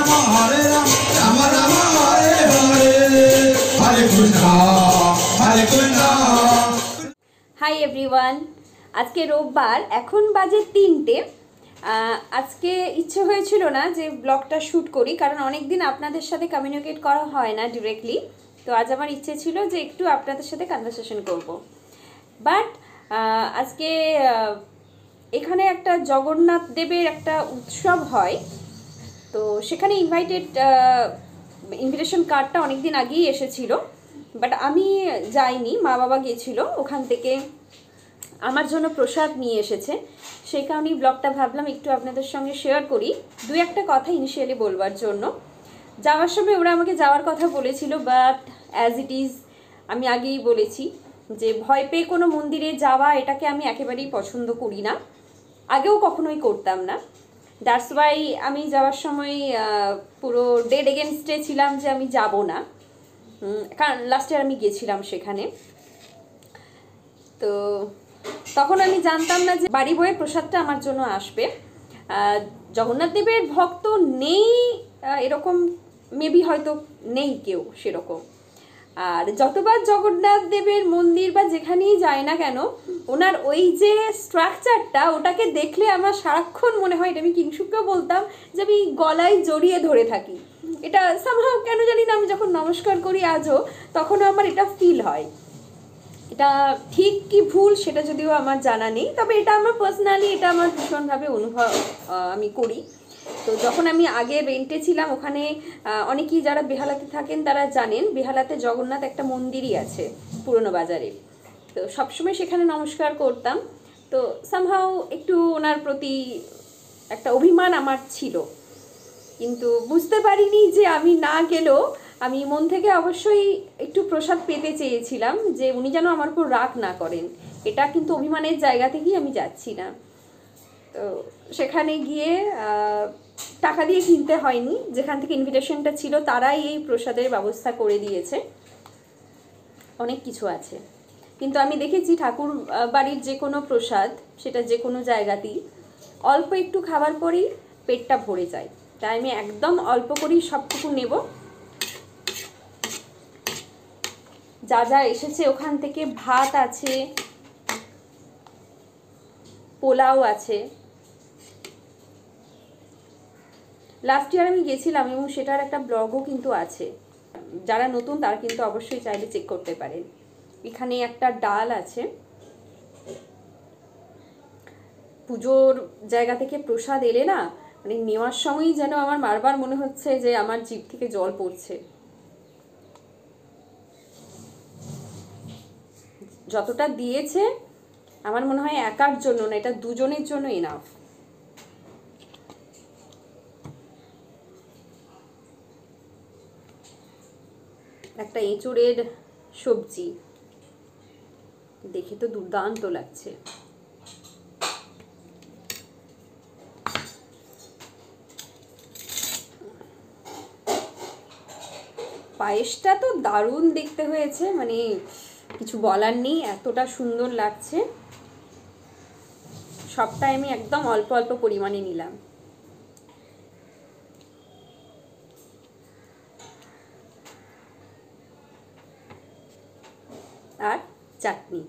Hare Rama Rama Hare Hare, Hare Krishna Hare Krishna। Hi everyone, আজকে রোববার, এখন বাজে 3টে। আজকে ইচ্ছে হয়েছিল না যে ব্লগটা শ্যুট করি, কারণ অনেক দিন আপনাদের সাথে কমিউনিকেট করা হয় না ডিরেক্টলি। তো আজ আমার ইচ্ছে ছিল যে একটু আপনাদের সাথে কনভারসেশন করব। বাট আজকে এখানে একটা জগন্নাথ দেবের একটা উৎসব হয়, তো সেখানে ইনভিটেশন কার্ডটা অনেক দিন আগেই এসেছিল, বাট আমি যাইনি, মা বাবা গিয়েছিল, ওখান থেকে আমার জন্য প্রসাদ নিয়ে এসেছে। সেই কারণেই ব্লগটা ভাবলাম একটু আপনাদের সঙ্গে শেয়ার করি, দু একটা কথা ইনিশিয়ালি বলবার জন্য। যাওয়ার সময় ওরা আমাকে যাওয়ার কথা বলেছিল, বাট অ্যাজ ইট ইজ আমি আগেই বলেছি যে ভয় পেয়ে কোনো মন্দিরে যাওয়া এটাকে আমি একেবারেই পছন্দ করি না, আগেও কখনোই করতাম না। দ্যাটস ওয়াই আমি যাওয়ার সময় পুরো ডেড এগেনস্টে ছিলাম যে আমি যাব না, কারণ লাস্ট ইয়ার আমি গেছিলাম সেখানে। তো তখন আমি জানতাম না যে বাড়ি বয়ে প্রসাদটা আমার জন্য আসবে। জগন্নাথ দেবের ভক্ত নেই এরকম মেবি হয়তো নেই কেউ সেরকম। আর যতবার জগন্নাথ দেবের মন্দির বা যেখানেই যায় না কেন, ওনার ওই যে স্ট্রাকচারটা, ওটাকে দেখলে আমার সারাক্ষণ মনে হয়, এটা আমি কিংশুককেও বলতাম, যে আমি গলায় জড়িয়ে ধরে থাকি। এটা সামহাও কেন জানি না, আমি যখন নমস্কার করি আজও, তখনও আমার এটা ফিল হয়। এটা ঠিক কি ভুল সেটা যদিও আমার জানা নেই, তবে এটা আমার পার্সোনালি, এটা আমার ভীষণভাবে অনুভব আমি করি। তো যখন আমি আগে রেন্টে ছিলাম, ওখানে অনেকেই যারা বেহালাতে থাকেন তারা জানেন, বেহালাতে জগন্নাথ একটা মন্দিরই আছে পুরনো বাজারে। তো সবসময় সেখানে নমস্কার করতাম। তো সামহাও একটু ওনার প্রতি একটা অভিমান আমার ছিল, কিন্তু বুঝতে পারিনি যে আমি না গেলেও আমি মন থেকে অবশ্যই একটু প্রসাদ পেতে চেয়েছিলাম, যে উনি যেন আমার উপর রাগ না করেন। এটা কিন্তু অভিমানের জায়গা থেকেই আমি যাচ্ছি না। তো সেখানে গিয়ে টাকা দিয়ে কিনতে হয়নি, যেখান থেকে ইনভিটেশনটা ছিল তারাই এই প্রসাদের ব্যবস্থা করে দিয়েছে। অনেক কিছু আছে, কিন্তু আমি দেখেছি ঠাকুর বাড়ির যে কোনো প্রসাদ, সেটা যে কোনো জায়গাতেই অল্প একটু খাবার পরেই পেটটা ভরে যায়। তাই আমি একদম অল্প করেই সবটুকু নেব। যা যা এসেছে ওখান থেকে ভাত আছে, পোলাও আছে। লাস্ট ইয়ার আমি গেছিলাম এবং সেটার একটা ব্লগও কিন্তু আছে, যারা নতুন তারা কিন্তু অবশ্যই চাইলে চেক করতে পারেন। এখানে একটা ডাল আছে। পুজোর জায়গা থেকে প্রসাদ এলে না, মানে নেওয়ার সময়ই যেন আমার বারবার মনে হচ্ছে যে আমার জিভ থেকে জল পড়ছে। যতটা দিয়েছে আমার মনে হয় একার জন্য না, এটা দুজনের জন্য এনাফ। একটা এঁচোড়ের সবজি, দেখে তো দুর্দান্ত লাগছে। পায়েসটা তো দারুণ দেখতে হয়েছে, মানে কিছু বলার নেই, এতটা সুন্দর লাগছে। সবটাই আমি একদম অল্প অল্প পরিমাণে নিলাম। আর চাটনি।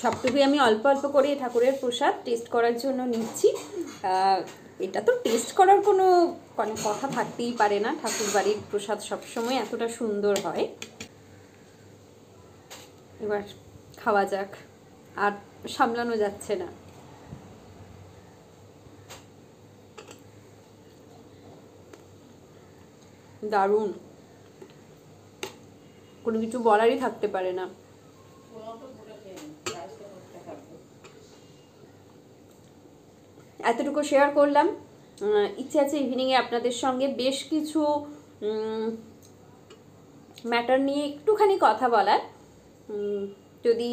সবটুকুই আমি অল্প অল্প করে ঠাকুরের প্রসাদ টেস্ট করার জন্য নিচ্ছি। এটা তো টেস্ট করার কোনো কথা থাকতেই পারে না, ঠাকুর বাড়ির প্রসাদ সবসময় এতটা সুন্দর হয়। এবার খাওয়া যাক, আর সামলানো যাচ্ছে না। দারুণ, কোনো কিছু বলারই থাকতে পারে না। এতটুকু শেয়ার করলাম। ইচ্ছে আছে ইভিনিংয়ে আপনাদের সঙ্গে বেশ কিছু ম্যাটার নিয়ে একটুখানি কথা বলার। যদি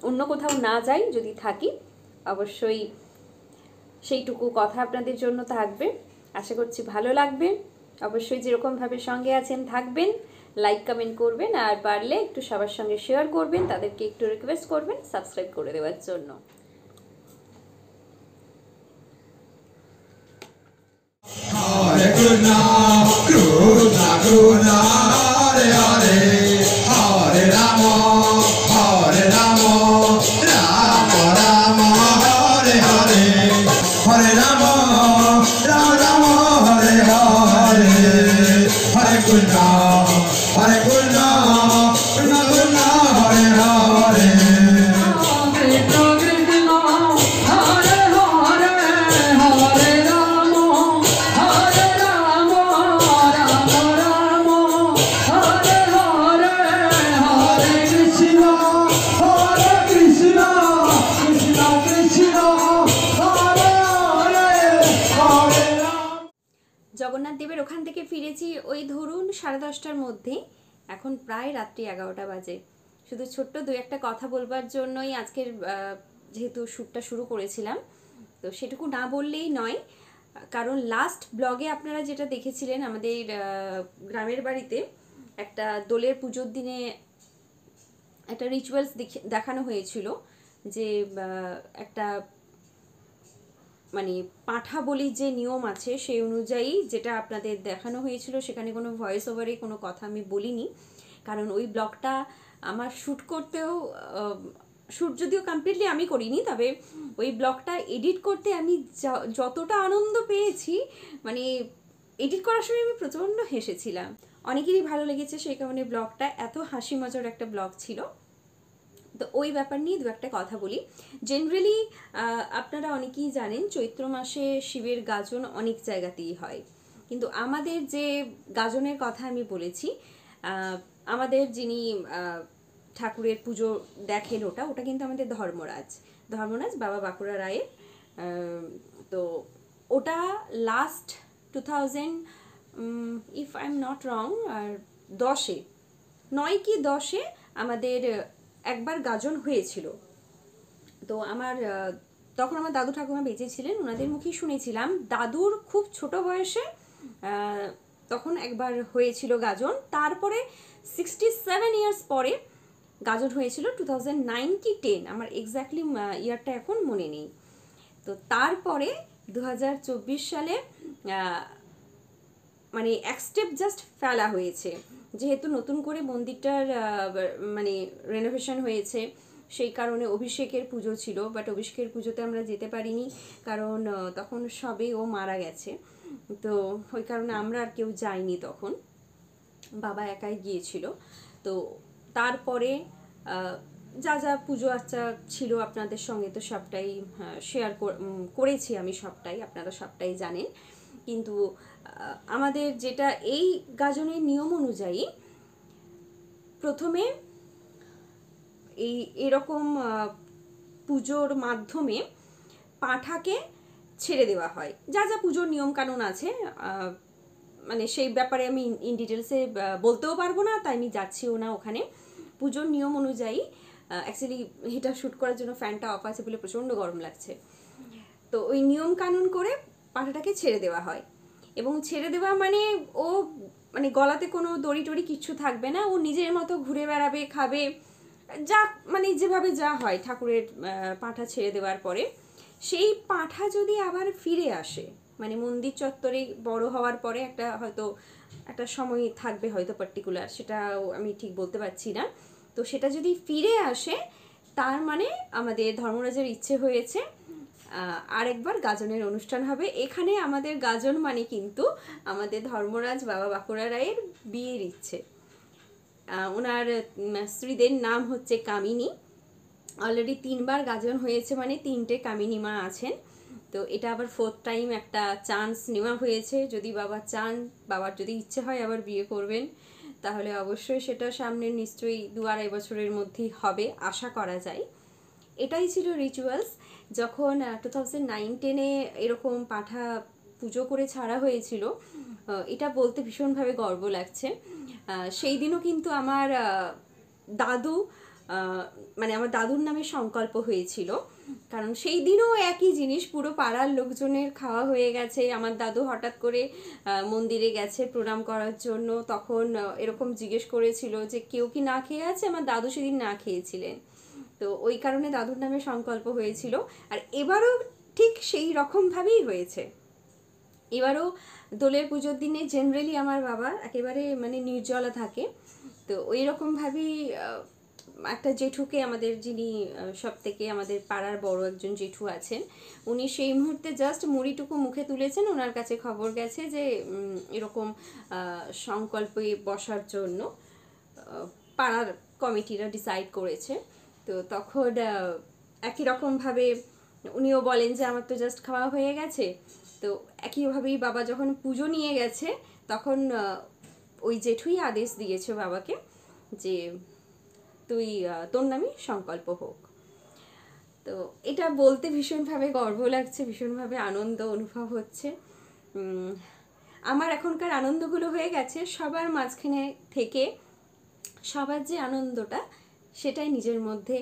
অন্য কোথাও না যাই, যদি থাকি, অবশ্যই সেইটুকু কথা আপনাদের জন্য থাকবে। আশা করছি ভালো লাগবে। অবশ্যই যেরকমভাবে সঙ্গে আছেন থাকবেন, লাইক কমেন্ট করবেন, আর পারলে একটু সবার সঙ্গে শেয়ার করবেন, তাদেরকে একটু রিকোয়েস্ট করবেন সাবস্ক্রাইব করে দেওয়ার জন্য। Hare Krishna, Krishna Krishna, Hare Hare, Hare Rama, Hare Rama, Rama Rama, Hare Hare, Hare Rama, Rama Rama, Hare Hare, Hare Krishna, Hare Krishna, Krishna Krishna, Hare Hare. Jagannath দেবের ওখান থেকে ফিরেছি ওই ধরুন 10:30টার মধ্যে, এখন প্রায় রাত্রি 11টা বাজে। শুধু ছোট্ট দু একটা কথা বলবার জন্যই আজকের যেহেতু শ্যুটটা শুরু করেছিলাম, তো সেটুকু না বললেই নয়। কারণ লাস্ট ব্লগে আপনারা যেটা দেখেছিলেন আমাদের গ্রামের বাড়িতে একটা দোলের পুজোর দিনে একটা রিচুয়ালস দেখানো হয়েছিল, যে একটা মানে পাঁঠা বলির যে নিয়ম আছে সেই অনুযায়ী যেটা আপনাদের দেখানো হয়েছিল, সেখানে কোনো ভয়েস ওভারে কোনো কথা আমি বলিনি। কারণ ওই ব্লগটা আমার শ্যুট করতেও, শ্যুট যদিও কমপ্লিটলি আমি করিনি, তবে ওই ব্লগটা এডিট করতে আমি যতটা আনন্দ পেয়েছি, মানে এডিট করার সময় আমি প্রচণ্ড হেসেছিলাম। অনেকেরই ভালো লেগেছে, সেই কারণে ব্লগটা এত হাসি মজার একটা ব্লগ ছিল। তো ওই ব্যাপার নিয়ে দু একটা কথা বলি। জেনারেলি আপনারা অনেকেই জানেন চৈত্র মাসে শিবের গাজন অনেক জায়গাতেই হয়, কিন্তু আমাদের যে গাজনের কথা আমি বলেছি, আমাদের যিনি ঠাকুরের পুজো দেখেন ওটা কিন্তু আমাদের ধর্মরাজ বাবা বাঁকুড়া রায়ের। তো ওটা last 2000 if I am not wrong, আর 9 কি 10-এ আমাদের একবার গাজন হয়েছিল। তো তখন আমার দাদু ঠাকুমা বেঁচে ছিলেন, ওনাদের মুখেই শুনেছিলাম দাদুর খুব ছোট বয়সে তখন একবার হয়েছিল গাজন। তারপরে 67 ইয়ার্স পরে গাজন হয়েছিল 2009 কি 10, আমার এক্স্যাক্টলি ইয়ারটা এখন মনে নেই। তো তারপরে 2024 সালে মানে এক স্টেপ জাস্ট ফেলা হয়েছে, যেহেতু নতুন করে মন্দিরটার মানে রেনোভেশন হয়েছে, সেই কারণে অভিষেকের পুজো ছিল, বাট অভিষেকের পুজোতে আমরা যেতে পারিনি, কারণ তখন সবে ও মারা গেছে। তো ওই কারণে আমরা আর কেউ যাইনি, তখন বাবা একাই গিয়েছিল। তো তারপরে যা যা পুজো আচ্চা ছিল আপনাদের সঙ্গে তো সবটাই শেয়ার করেছি আমি, সবটাই আপনারা সবটাই জানেন। কিন্তু আমাদের যেটা এই গাজনের নিয়ম অনুযায়ী প্রথমে এরকম পুজোর মাধ্যমে পাঁঠাকে ছেড়ে দেওয়া হয়। যা যা পুজোর নিয়ম কানুন আছে, মানে সেই ব্যাপারে আমি ইন ডিটেলসে বলতেও পারবো না, তাই আমি যাচ্ছিও না ওখানে। পুজোর নিয়ম অনুযায়ী অ্যাকচুয়ালি এটা শ্যুট করার জন্য ফ্যানটা অফ আছে বলে প্রচণ্ড গরম লাগছে। তো ওই নিয়ম কানুন করে পাঁঠাটাকে ছেড়ে দেওয়া হয়, এবং ছেড়ে দেওয়া মানে গলাতে কোনো দড়ি টড়ি কিচ্ছু থাকবে না, ও নিজের মতো ঘুরে বেড়াবে, খাবে, যা মানে যেভাবে যা হয় ঠাকুরের পাঁঠা ছেড়ে দেওয়ার পরে। সেই পাঁঠা যদি আবার ফিরে আসে, মানে মন্দির চত্বরে বড় হওয়ার পরে হয়তো একটা সময় থাকবে হয়তো পার্টিকুলার, সেটা আমি ঠিক বলতে পারছি না। তো সেটা যদি ফিরে আসে, তার মানে আমাদের ধর্মরাজের ইচ্ছে হয়েছে আরেকবার গাজনের অনুষ্ঠান হবে এখানে। আমাদের গাজন মানে কিন্তু আমাদের ধর্মরাজ বাবা বাঁকুড়া রায়ের বিয়ের ইচ্ছে। ওনার স্ত্রীদের নাম হচ্ছে কামিনী। অলরেডি 3বার গাজন হয়েছে, মানে 3টে কামিনী মা আছেন। তো এটা আবার 4th টাইম একটা চান্স নেওয়া হয়েছে। যদি বাবা চান, বাবার যদি ইচ্ছে হয় আবার বিয়ে করবেন, তাহলে অবশ্যই সেটা সামনের নিশ্চয়ই 2-2.5 বছরের মধ্যেই হবে, আশা করা যায়। এটাই ছিল রিচুয়ালস। যখন 2009-10-এ এরকম পাঁঠা পুজো করে ছাড়া হয়েছিল, এটা বলতে ভীষণভাবে গর্ব লাগছে। সেই দিনও কিন্তু আমার দাদু, মানে আমার দাদুর নামে সংকল্প হয়েছিল কারণ সেই দিনও একই জিনিস, পুরো পাড়ার লোকজনের খাওয়া হয়ে গেছে। আমার দাদু হঠাৎ করে মন্দিরে গেছে প্রণাম করার জন্য, তখন এরকম জিজ্ঞেস করেছিল যে কেউ কি না খেয়ে আছে। আমার দাদু সেদিন না খেয়েছিলেন, তো ওই কারণে দাদুর নামে সংকল্প হয়েছিল। আর এবারও ঠিক সেই রকমভাবেই হয়েছে। এবারও দোলের পুজোর দিনে জেনারেলি আমার বাবা একেবারে মানে নির্জলা থাকে, তো ওই রকমভাবেই একটা জেঠুকে, আমাদের যিনি সব থেকে আমাদের পাড়ার বড় একজন জেঠু আছেন, উনি সেই মুহূর্তে জাস্ট মুড়িটুকু মুখে তুলেছেন, ওনার কাছে খবর গেছে যে এরকম সংকল্পে বসার জন্য পাড়ার কমিটিরা ডিসাইড করেছে। তো তখন একই রকমভাবে উনিও বলেন যে আমার তো জাস্ট খাওয়া হয়ে গেছে। তো একইভাবেই বাবা যখন পুজো নিয়ে গেছে, তখন ওই জেঠুই আদেশ দিয়েছে বাবাকে যে তুই তোর নামে সংকল্প হোক। তো এটা বলতে ভীষণভাবে গর্ব লাগছে, ভীষণভাবে আনন্দ অনুভব হচ্ছে। আমার এখনকার আনন্দগুলো হয়ে গেছে সবার মাঝখানে থেকে, সবার যে আনন্দটা সেটাই নিজের মধ্যে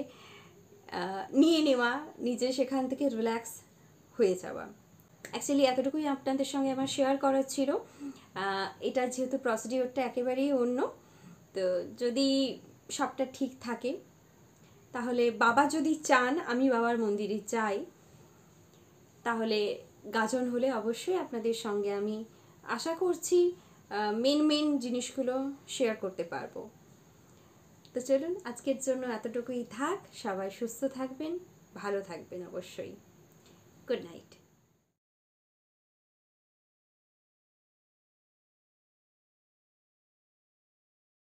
নিয়ে নেওয়া, নিজে সেখান থেকে রিল্যাক্স হয়ে যাওয়া। অ্যাকচুয়ালি এতটুকুই আপনাদের সঙ্গে আমার শেয়ার করার ছিল। এটা যেহেতু প্রসিডিওরটা একেবারেই অন্য, তো যদি সবটা ঠিক থাকে তাহলে বাবা যদি চান আমি বাবার মন্দিরে যাই, তাহলে গাজন হলে অবশ্যই আপনাদের সঙ্গে আমি আশা করছি মেন জিনিসগুলো শেয়ার করতে পারবো। তো চলুন আজকের জন্য এতটুকুই থাক। সবাই সুস্থ থাকবেন, ভালো থাকবেন অবশ্যই। Good night.